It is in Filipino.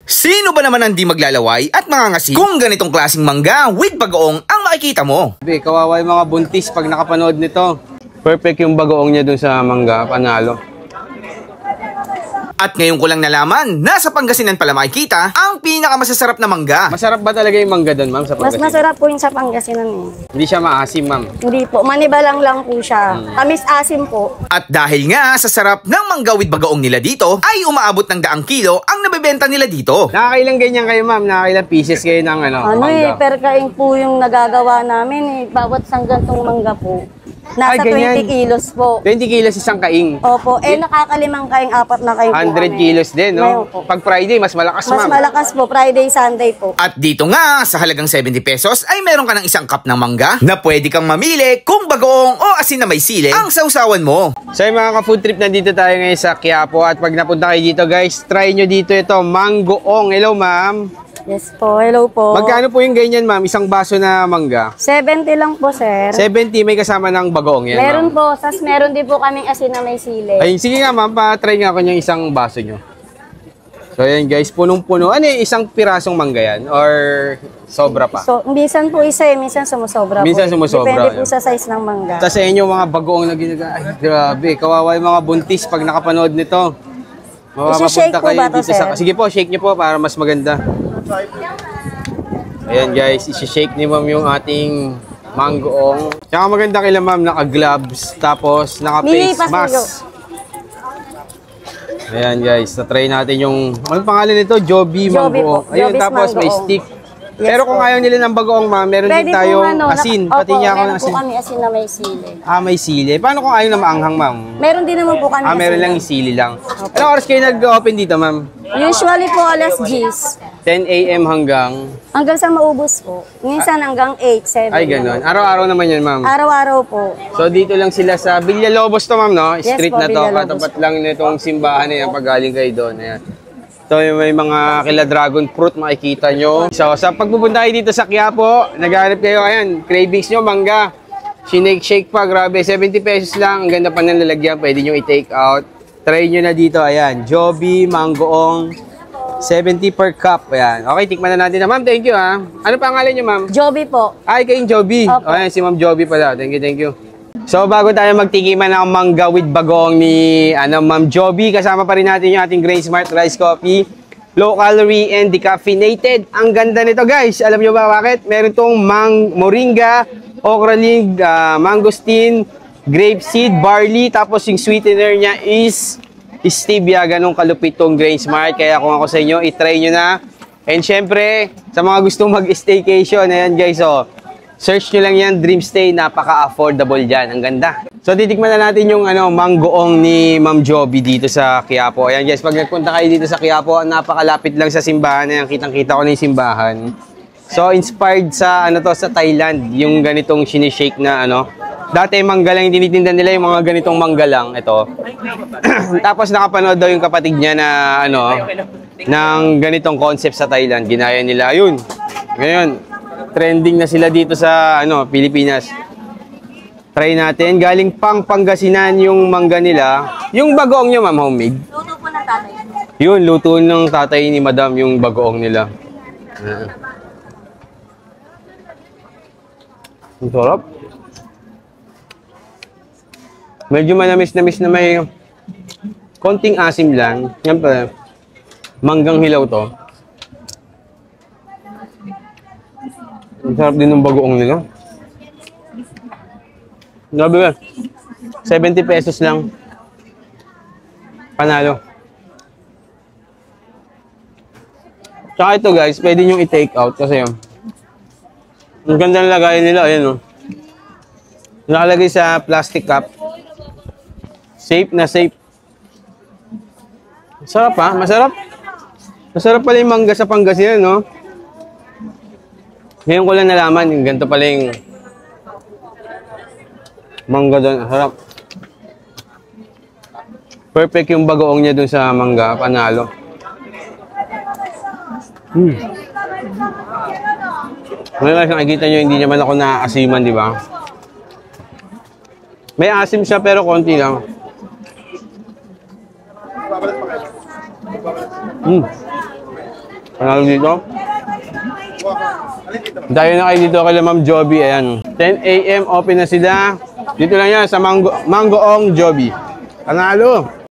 Sino ba naman ang di maglalaway at mangangasi kung ganitong klaseng mangga with bagoong ang makikita mo? Kawawa yung mga buntis pag nakapanood nito. Perfect yung bagoong niya dun sa mangga, panalo. At ngayon ko lang nalaman, nasa Pangasinan pala makikita ang pinakamasasarap na mangga. Masarap ba talaga yung mangga doon, ma'am, sa Pangasinan? Mas masarap po yung sa Pangasinan eh. Hindi siya maasim, ma'am. Hindi po, manibalang lang po siya. Tamis-asim po. At dahil nga sa sarap ng mangga with bagoong nila dito, ay umaabot ng 100 kilo ang nabebenta nila dito. Nakakailang ganyan kayo, ma'am? Nakakailang pieces kayo ng mangga? Per kaing po yung nagagawa namin eh. Bawat sanggantong mangga po. Nasa 20 kilos po. 20 kilos isang kaing. Opo, nakakalima kaing, 4 na kaing po 100 kilos din, no? Pag Friday, mas malakas, ma'am. Mas malakas po, Friday, Sunday po. At dito nga, sa halagang 70 pesos, ay meron ka ng isang cup ng mangga na pwede kang mamili kung bagoong o asin na may sili ang sausawan mo. So yung mga ka-food trip, nandito tayo ngayon sa Quiapo. At pag napunta kayo dito, guys, try nyo dito ito, mangoong. Hello, ma'am. Yes po, hello po. Magkano po yung ganyan, ma'am? Isang baso na mangga? 70 lang po, sir. 70, may kasama ng bagoong yan, Meron po, sas meron din po kaming asin na may sili. Ay, sige nga, ma'am, pa-try nga ako yung isang baso nyo. So, ayan guys, punong-puno. Ano yung isang pirasong mangga yan? Or sobra pa? So, minsan po isa minsan sumusobra Minsan po. sumusobra. Depende po sa size ng mangga. Tapos sa inyo, mga bagoong na ginaga. Ay, grabe, kawawa yung mga buntis pag nakapanood nito. I-shake po ba to, sir? Sige po, shake nyo po para mas maganda. Ayan guys, isi-shake ni ma'am yung ating mangoong. Tsaka maganda kila ma'am, naka-gloves, tapos naka-face mask. Ayan guys, na-try natin yung, ano pangalan nito? Joby Mangoong. Ayun, tapos may stick. Yes, pero kung ayaw nila ng bagoong, ma'am, meron din tayong asin. Pati niya ako ng asin. Meron po kami asin na may sili. May sili. Paano kung ayaw na maanghang, ma'am? Meron din naman po kami asin. Meron lang yung sili lang. Anong oras kayo nag-open dito, ma'am? Usually po alas 10. 10 a.m. hanggang sa maubos po. Minsan hanggang 8, 7. Ay, ganun. Araw-araw naman yan, ma'am. Araw-araw po. So, dito lang sila sa Villalobos to, ma'am, no? Yes, Street po, na to. Katapat lang nitong simbahan na yan pag galing kayo doon. Ayan. Ito yung may mga kila dragon fruit makikita nyo. So, sa pagpupunta kayo dito sa Quiapo, naghahanap kayo, ayan, cravings nyo, mangga. Shake pa, grabe, 70 pesos lang. Ang ganda pa ng lalagyan, pwede nyo i-take out. Try nyo na dito, ayan, Joby Mangoong, 70 per cup, ayan. Okay, tikman na natin na, ma'am, thank you, ha. Ano pangalan nyo, ma'am? Joby po. Ay, kayong Joby. Opo. Ayan, si ma'am Joby pala. Thank you, thank you. So, bago tayo magtikiman ng mangga with bagoong ni Ma'am Joby, kasama pa rin natin yung ating Grain Smart Rice Coffee. Low calorie and decaffeinated. Ang ganda nito, guys. Alam nyo ba bakit? Meron tong moringa, okra leaf, mangosteen, grape seed, barley. Tapos yung sweetener niya is stevia. Ganong kalupit tong Grain Smart. Kaya kung ako sa inyo, itry nyo na. And syempre, sa mga gustong mag-staycation, ayan guys, search nyo lang yan, Dreamstay, napaka-affordable dyan. Ang ganda. So, titikman na natin yung mangoong ni Ma'am Joby dito sa Quiapo. Ayan guys, pag nagpunta kayo dito sa Quiapo, napakalapit lang sa simbahan. Ayan, kitang-kita ko na yung simbahan. So, inspired sa, sa Thailand, yung ganitong sinishake na, dati mangga lang yung tinitinda nila, yung mga ganitong mangga lang, ito. Tapos, nakapanood daw yung kapatid niya na, ng ganitong concept sa Thailand. Ginaya nila, ayun. Ngayon, trending na sila dito sa Pilipinas. Try natin. Galing pang Pangasinan yung mangga nila. Yung bagoong nyo, ma'am, homemade. Luto po ng tatay. Yun, luto ng tatay ni madam yung bagoong nila. Ang sarap. Medyo manamis-namis na may konting asim lang. Yan pala, manggang hilaw to. Ang sarap din ng bagoong nila. Grabe ba? 70 pesos lang. Panalo. Tsaka ito guys, pwede nyo i-take out kasi ang ganda ng lagayan nila. Ayan nakalagay sa plastic cup. Safe na safe. Masarap ha? Masarap. Masarap pala yung mangga sa Pangasinan, no? Ngayon ko lang nalaman, yung ganito pala yung mangga doon. Harap. Perfect yung bagoong niya doon sa mangga. Panalo. Ngayon guys, nakikita nyo, hindi naman ako naasiman, di ba? May asim siya pero konti lang. Panalo dito. Tayo na kayo dito kay Ma'am Joby. Ayan. 10 a.m. open na sila. Dito lang yan sa Mangoong Joby. Panalo.